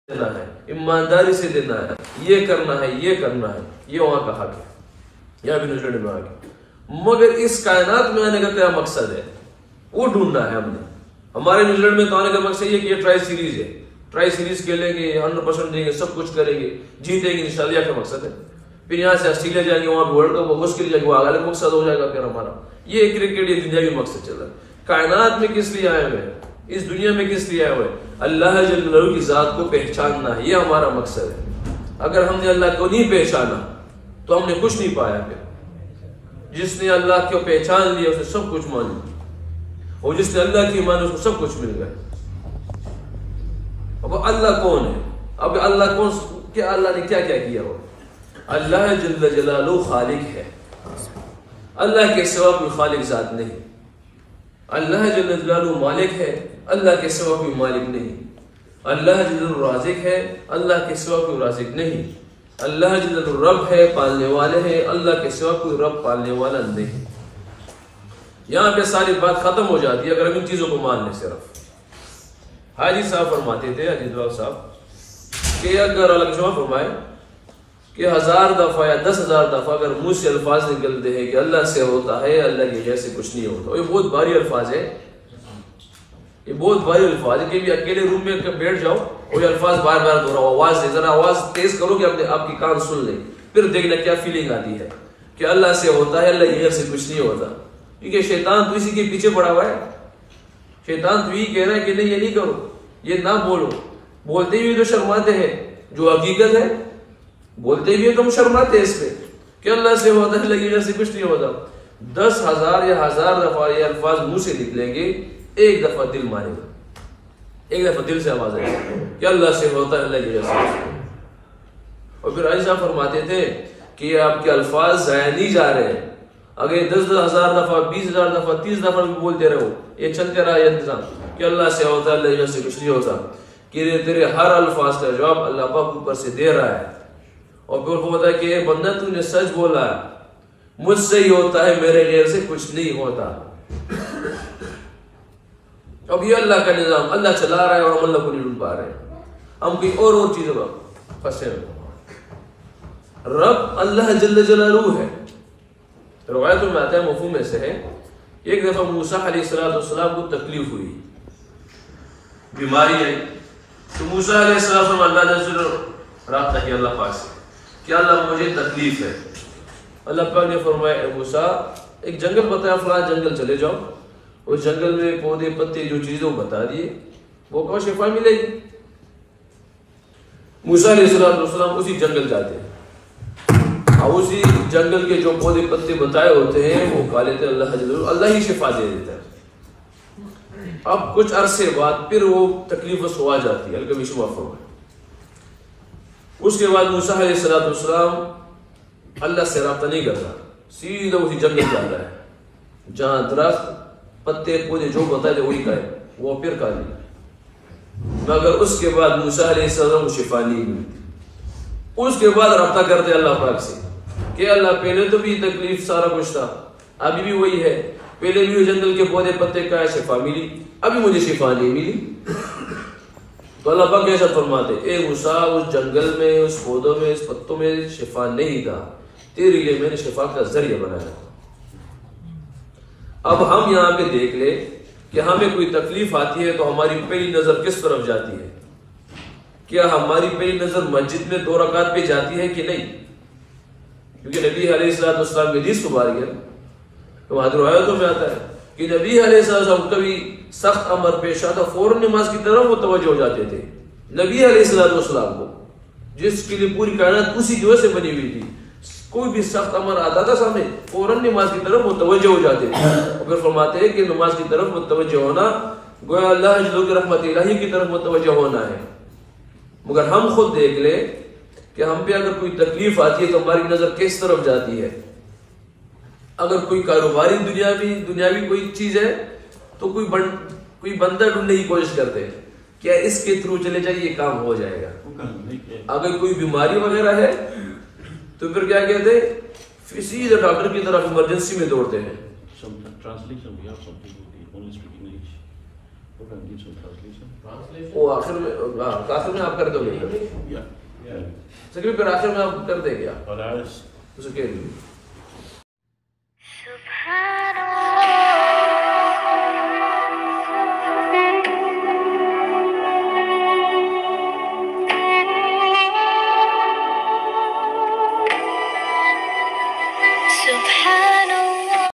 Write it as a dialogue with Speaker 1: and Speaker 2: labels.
Speaker 1: دینا ہے، ایمانداری سے دینا ہے، یہ کرنا ہے، یہ کرنا ہے، یہ وہاں کا حق ہے، یہاں بھی نیوزی لینڈ میں آ کے۔ مگر اس کائنات میں آنے کا کیا مقصد ہے وہ ڈھونڈنا ہے ہم نے۔ ہمارے نیوزی لینڈ میں تو آنے کا مقصد یہ کہ یہ ٹرائی سیریز ہے، ٹرائی سیریز کھیلیں گے، 100% دیں گے، سب کچھ کریں گے، جیتیں گے انشاءاللہ کا مقصد ہے۔ پھر یہاں سے آسٹریلیا جائیں گے، وہاں پہ ورلڈ کپ مشکل جائے گا، وہ الگ مقصد ہو جائے گا پھر ہمارا۔ یہ کرکٹ یہ دنیا کا مقصد چل رہا ہے۔ کائنات میں کس لیے آئے ہوئے ہیں، اس دنیا میں کس لیے آئے ہوئے ہیں؟ اللہ جل جلالہ کی ذات کو پہچاننا ہے، یہ ہمارا مقصد ہے۔ اگر ہم نے اللہ کو نہیں پہچانا تو ہم نے کچھ نہیں پایا۔ پھر جس نے اللہ کو پہچان لیا اسے سب کچھ مان لیا، اور جس نے اللہ کی مانی اس کو سب کچھ مل گیا۔ اب اللہ کون ہے؟ اب اللہ کون، کیا اللہ نے کیا کیا کیا ہو؟ اللہ جل جلالہ خالق ہے، اللہ کے سوا کوئی خالق ذات نہیں۔ اللہ جل جلالہ مالک ہے، اللہ کے سوا کوئی مالک نہیں۔ اللہ جل جلالہ رازق ہے، اللہ کے سوا کوئی رازق نہیں۔ اللہ جل جلالہ رب ہے، پالنے والے ہیں، اللہ کے سوا کوئی رب پالنے والا نہیں۔ یہاں پہ ساری بات ختم ہو جاتی ہے اگر ہم ان چیزوں کو مان لیں۔ صرف حاجی صاحب فرماتے تھے، حاجی دعا صاحب، کہ اگر اللہ شما فرمائے کہ 1000 دفعہ یا 10,000 دفعہ اگر منہ سے الفاظ نکلتے ہیں کہ اللہ سے ہوتا ہے، اللہ کے جیسے کچھ نہیں ہوتا، یہ بہت بھاری الفاظ ہے، یہ بہت بھاری الفاظ ہے کہ بھی اکیلے روم میں بیٹھ جاؤ اور یہ الفاظ بار بار دہراؤ، آواز دے، ذرا آواز تیز کرو کہ آپ کی کان سن لیں، پھر دیکھنا کیا فیلنگ آتی ہے کہ اللہ سے ہوتا ہے، اللہ کے جیسے کچھ نہیں ہوتا۔ کیونکہ شیطان تو اسی کے پیچھے پڑا ہوا ہے، شیطان تو یہی کہہ رہا ہے کہ نہیں یہ نہیں کرو، یہ نہ بولو، بولتے ہوئے تو شرماتے ہیں، جو حقیقت ہے بولتے ہوئے تو ہم شرماتے ہیں اس پہ کہ اللہ سے ہوتا ہے، اللہ کی وجہ سے کچھ نہیں ہوتا۔ 10,000 یا 1000 دفعہ یہ الفاظ منہ سے نکلیں گے، ایک دفعہ دل مانے گا، ایک دفعہ دل سے آواز آئے گی کہ اللہ سے ہوتا ہے، اللہ کی وجہ سے۔ اور پھر عائشہ فرماتے تھے کہ آپ کے الفاظ ضائع نہیں جا رہے ہیں، اگر 10,000 دفعہ 20,000 دفعہ 30 دفعہ بھی بولتے رہو، یہ چلتے رہا یہ انتظام کہ اللہ سے ہوتا ہے، اللہ کی وجہ سے کچھ نہیں ہوتا، کہ تیرے ہر الفاظ کا جواب اللہ پاک اوپر سے دے رہا ہے۔ اور پھر وہ ہوتا ہے کہ اے بندہ تو نے سچ بولا ہے، مجھ سے ہی ہوتا ہے، میرے غیر سے کچھ نہیں ہوتا۔ اب یہ اللہ کا نظام، اللہ چلا رہا ہے اور ہم اللہ کو نہیں ڈھونڈ پا رہے ہیں، ہم کوئی اور چیزوں پر پھنسے ہوئے۔ رب اللہ جل جلالہ ہے۔ روایتوں میں آتا ہے، مفہوم ایسے ہے، ایک دفعہ موسیٰ علیہ السلام کو تکلیف ہوئی، بیماری آئی، تو موسیٰ علیہ السلام اللہ سے رابطہ کیا اللہ پاک سے کہ اللہ مجھے تکلیف ہے۔ اللہ پاک نے فرمایا اے موسیٰ ایک جنگل بتایا، فلاں جنگل چلے جاؤ، اس جنگل میں پودے پتے جو چیزوں بتا دیے وہ کہو شفا ملے گی۔ موسیٰ علیہ السلام اسی جنگل جاتے ہیں اور اسی جنگل کے جو پودے پتے بتائے ہوتے ہیں وہ کھا لیتے ہیں، اللہ ہی شفا دے دیتا ہے۔ اب کچھ عرصے بعد پھر وہ تکلیف آ جاتی ہے، الکمی شما فرمائے۔ اس کے بعد موسیٰ علیہ السلام اللہ سے رابطہ نہیں کرتا، سیدھا اسی جنگل جاتا ہے جہاں درخت پتے پودے جو بتائے تھے وہی کھائے، وہ پھر کھا لیا، مگر اس کے بعد موسیٰ علیہ السلام کو شفا نہیں ملتی۔ اس کے بعد رابطہ کرتے اللہ پاک سے کہ اللہ پہلے تو بھی تکلیف سارا کچھ تھا، ابھی بھی وہی ہے، پہلے بھی جنگل کے پودے پتے کھائے شفا ملی، ابھی مجھے شفا نہیں ملی۔ تو اللہ پاک ایسا فرماتے اے موسیٰ اس جنگل میں، اس پودوں میں، اس پتوں میں شفا نہیں تھا، تیرے لیے میں نے شفا کا ذریعہ بنایا۔ اب ہم یہاں پہ دیکھ لیں کہ ہمیں کوئی تکلیف آتی ہے تو ہماری پہلی نظر کس طرف جاتی ہے؟ کیا ہماری پہلی نظر مسجد میں 2 رکعت پہ جاتی ہے کہ نہیں؟ کیونکہ نبی علیہ السلام کے حدیث کو بار گیا تو روایتوں میں آتا ہے کہ نبی علیہ السلام کبھی سخت امر پیش آتا فوراً نماز کی طرف متوجہ ہو جاتے تھے۔ نبی علیہ السلام کو جس کے لیے پوری کائنات اسی جو سے بنی ہوئی تھی، کوئی بھی سخت امر آتا تھا سامنے فوراً نماز کی طرف متوجہ ہو جاتے تھے۔ اور پھر فرماتے ہیں کہ نماز کی طرف متوجہ ہونا گویا اللہ جل کی رحمت الہی کی طرف متوجہ ہونا ہے۔ مگر ہم خود دیکھ لیں کہ ہم پہ اگر کوئی تکلیف آتی ہے تو ہماری نظر کس طرف جاتی ہے؟ اگر کوئی کاروباری دنیاوی کوئی چیز ہے تو کوئی بندہ ڈھونڈنے کی کوشش کرتے ہیں، کیا اس کے تھرو چلے جائے یہ کام ہو جائے گا۔ اگر کوئی بیماری وغیرہ ہے تو پھر کیا کہتے ہیں، سیدھے ڈاکٹر کی طرف ایمرجنسی میں دوڑتے ہیں۔ وہ آخر میں آپ کر دو گے سکری پھر آخر میں آپ کر دیں گے آپ اس کے